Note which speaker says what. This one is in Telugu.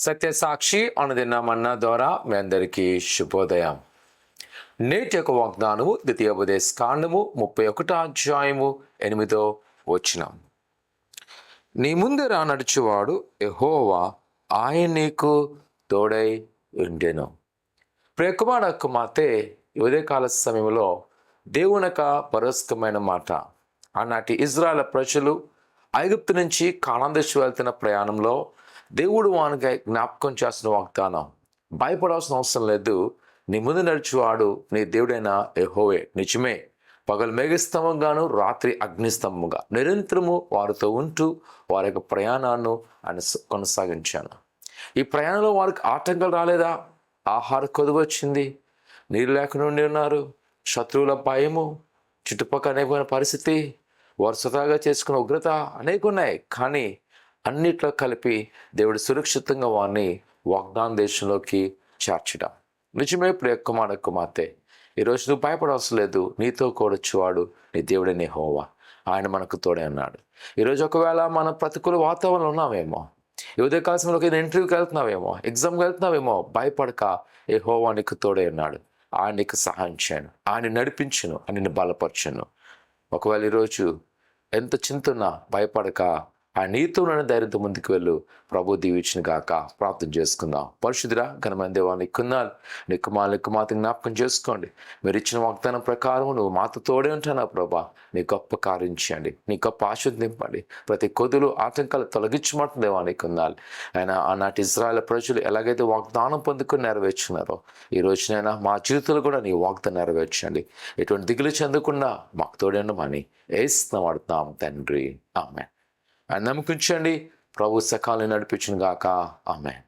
Speaker 1: సత్యసాక్షి అనుదిన మన్నా ద్వారా మీ అందరికీ శుభోదయం. నేటి యొక్క వాగ్దానము ద్వితీయోపదేశ కాండము 31 అధ్యాయము 8వ వచనం. నీ ముందర నడుచువాడు యెహోవా, ఆయన నీకు తోడై ఉండెను. ప్రియకుమార కుమార్తె, ఉదయకాల సమయంలో దేవునక పరోక్షమైన మాట. ఆనాటి ఇజ్రాయెల్ ప్రజలు ఐగుప్తు నుంచి కానాను దేశం వెళ్తున్న ప్రయాణంలో దేవుడు వానికి జ్ఞాపకం చేస్తున్న వాగ్దానం, భయపడాల్సిన అవసరం లేదు, నీ ముందు నడిచేవాడు నీ దేవుడైన యెహోవే. నిజమే, పగలు మేఘస్తంభంగాను రాత్రి అగ్నిస్తంభంగా నిరంతరము వారితో ఉంటూ వారి యొక్క ప్రయాణాన్ని ఆయన కొనసాగించాను. ఈ ప్రయాణంలో వారికి ఆటంకాలు రాలేదా? ఆహార కొదువు వచ్చింది, నీరు లేకుండా ఉండి ఉన్నారు, శత్రువుల భయము, చుట్టుపక్కల అనేకమైన పరిస్థితి, వారు స్వతహాగా చేసుకున్న ఉగ్రత అనేక ఉన్నాయి. కానీ అన్నిట్లో కలిపి దేవుడు సురక్షితంగా వారిని వాగ్దాన దేశంలోకి చేర్చడం. నిజమే ప్రియ కుమార కుమార్తె, ఈరోజు నువ్వు భయపడవలసిన లేదు. నీతో కూడొచ్చువాడు నీ దేవుడే యెహోవా, ఆయన మనకు తోడే అన్నాడు. ఈరోజు ఒకవేళ మన ప్రతికూల వాతావరణంలో ఉన్నామేమో, ఈ ఉదయకాల సమయంలో ఇంటర్వ్యూకి వెళ్తున్నావేమో, ఎగ్జామ్కి వెళ్తున్నావేమో, భయపడక యెహోవా నీకు తోడే అన్నాడు. ఆయన నీకు సహాయం చేయను, ఆయన నడిపించును, ఆయన బలపరచును. ఒకవేళ ఈరోజు ఎంత చింతున్నా భయపడక ఆ నీతో ధైర్యంతో ముందుకు వెళ్ళు. ప్రభు దీవించిన గాక. ప్రార్థన చేసుకుందాం. పరిశుద్ధుడా ఘనమైన దేవా, నీ కున్నాలు నీ కుమార్తె జ్ఞాపకం చేసుకోండి. మీరు ఇచ్చిన వాగ్దానం ప్రకారం నువ్వు మాతో తోడే ఉంటానా ప్రభా, నీ గొప్ప కార్యం చేయండి, నీ గొప్ప ఆశ నింపండి. ప్రతి కొదులు ఆటంకాలు తొలగించమంటుంది దేవా, నీ కున్నాలు. ఆయన ఆనాటి ఇజ్రాయెల్ ప్రజలు ఎలాగైతే వాగ్దానం పొందుకుని నెరవేర్చున్నారో, ఈ రోజునైనా మా జీవితంలో కూడా నీ వాగ్దానం నెరవేర్చండి. ఎటువంటి దిగులు చెందకుండా మాకు తోడే ఉండమని ఏసునామమున వాడుతాం తండ్రి. ఆమేన్. నమ్మకించండి. ప్రభు సకాలం నడిపించును గాక. ఆమేన్.